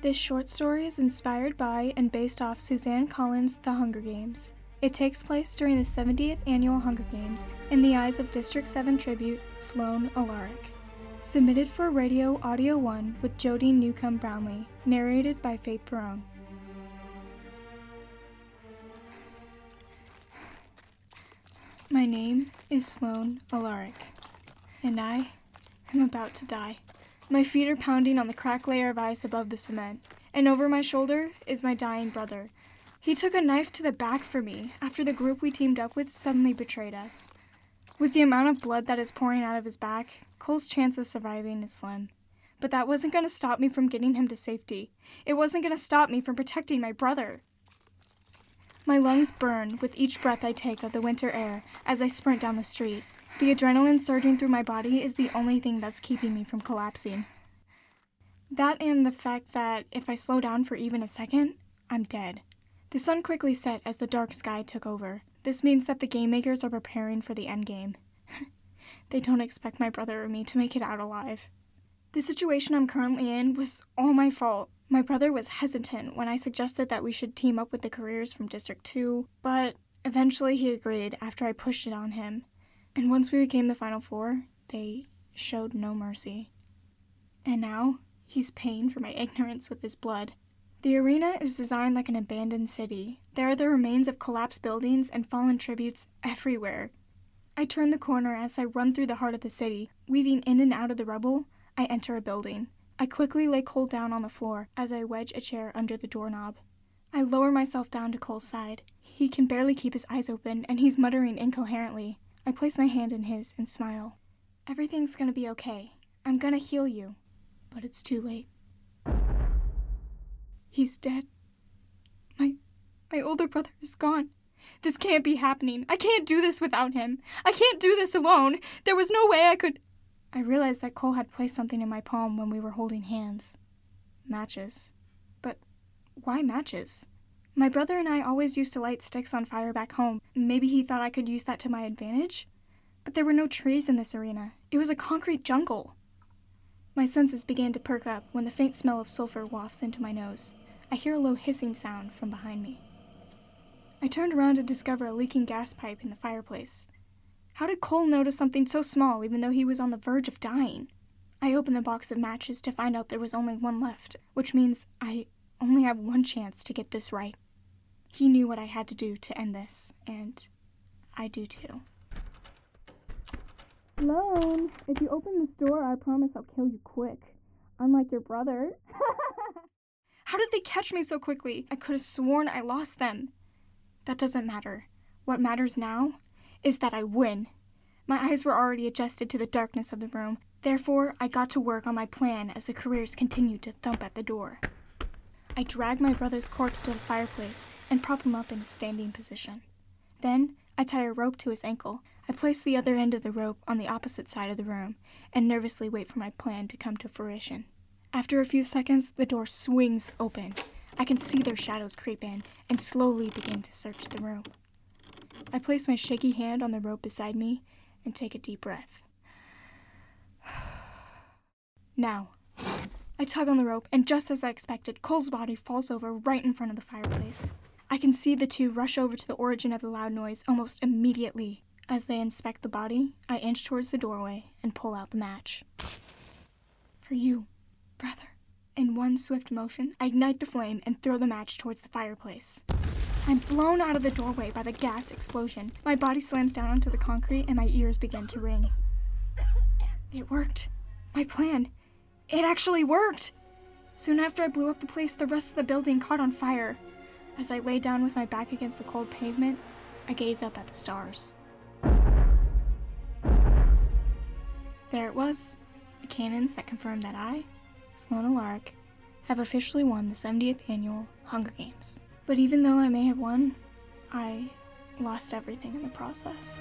This short story is inspired by and based off Suzanne Collins' The Hunger Games. It takes place during the 70th Annual Hunger Games in the eyes of District 7 tribute Sloane Alaric. Submitted for Radio Audio 1 with Jodie Newcomb Brownlee, narrated by Faith Perron. My name is Sloane Alaric, and I am about to die. My feet are pounding on the cracked layer of ice above the cement, and over my shoulder is my dying brother. He took a knife to the back for me after the group we teamed up with suddenly betrayed us. With the amount of blood that is pouring out of his back, Cole's chance of surviving is slim. But that wasn't going to stop me from getting him to safety. It wasn't going to stop me from protecting my brother. My lungs burn with each breath I take of the winter air as I sprint down the street. The adrenaline surging through my body is the only thing that's keeping me from collapsing. That and the fact that if I slow down for even a second, I'm dead. The sun quickly set as the dark sky took over. This means that the game makers are preparing for the endgame. They don't expect my brother or me to make it out alive. The situation I'm currently in was all my fault. My brother was hesitant when I suggested that we should team up with the careers from District 2, but eventually he agreed after I pushed it on him. And once we became the Final Four, they showed no mercy. And now, he's paying for my ignorance with his blood. The arena is designed like an abandoned city. There are the remains of collapsed buildings and fallen tributes everywhere. I turn the corner as I run through the heart of the city. Weaving in and out of the rubble, I enter a building. I quickly lay Cole down on the floor as I wedge a chair under the doorknob. I lower myself down to Cole's side. He can barely keep his eyes open, and he's muttering incoherently. I place my hand in his and smile. Everything's gonna be okay. I'm gonna heal you. But it's too late. He's dead. My older brother is gone. This can't be happening. I can't do this without him. I can't do this alone. There was no way I could... I realized that Cole had placed something in my palm when we were holding hands. Matches. But why matches? My brother and I always used to light sticks on fire back home. Maybe he thought I could use that to my advantage? But there were no trees in this arena. It was a concrete jungle. My senses began to perk up when the faint smell of sulfur wafts into my nose. I hear a low hissing sound from behind me. I turned around to discover a leaking gas pipe in the fireplace. How did Cole notice something so small even though he was on the verge of dying? I opened the box of matches to find out there was only one left, which means I only have one chance to get this right. He knew what I had to do to end this, and I do too. Sloane, if you open this door, I promise I'll kill you quick. Unlike your brother. How did they catch me so quickly? I could have sworn I lost them. That doesn't matter. What matters now is that I win. My eyes were already adjusted to the darkness of the room. Therefore, I got to work on my plan as the careers continued to thump at the door. I drag my brother's corpse to the fireplace and prop him up in a standing position. Then, I tie a rope to his ankle. I place the other end of the rope on the opposite side of the room and nervously wait for my plan to come to fruition. After a few seconds, the door swings open. I can see their shadows creep in and slowly begin to search the room. I place my shaky hand on the rope beside me and take a deep breath. Now, I tug on the rope, and just as I expected, Cole's body falls over right in front of the fireplace. I can see the two rush over to the origin of the loud noise almost immediately. As they inspect the body, I inch towards the doorway and pull out the match. For you, brother. In one swift motion, I ignite the flame and throw the match towards the fireplace. I'm blown out of the doorway by the gas explosion. My body slams down onto the concrete and my ears begin to ring. It worked. My plan. It actually worked! Soon after I blew up the place, the rest of the building caught on fire. As I lay down with my back against the cold pavement, I gaze up at the stars. There it was, the cannons that confirmed that I, Sloane Alaric, have officially won the 70th Annual Hunger Games. But even though I may have won, I lost everything in the process.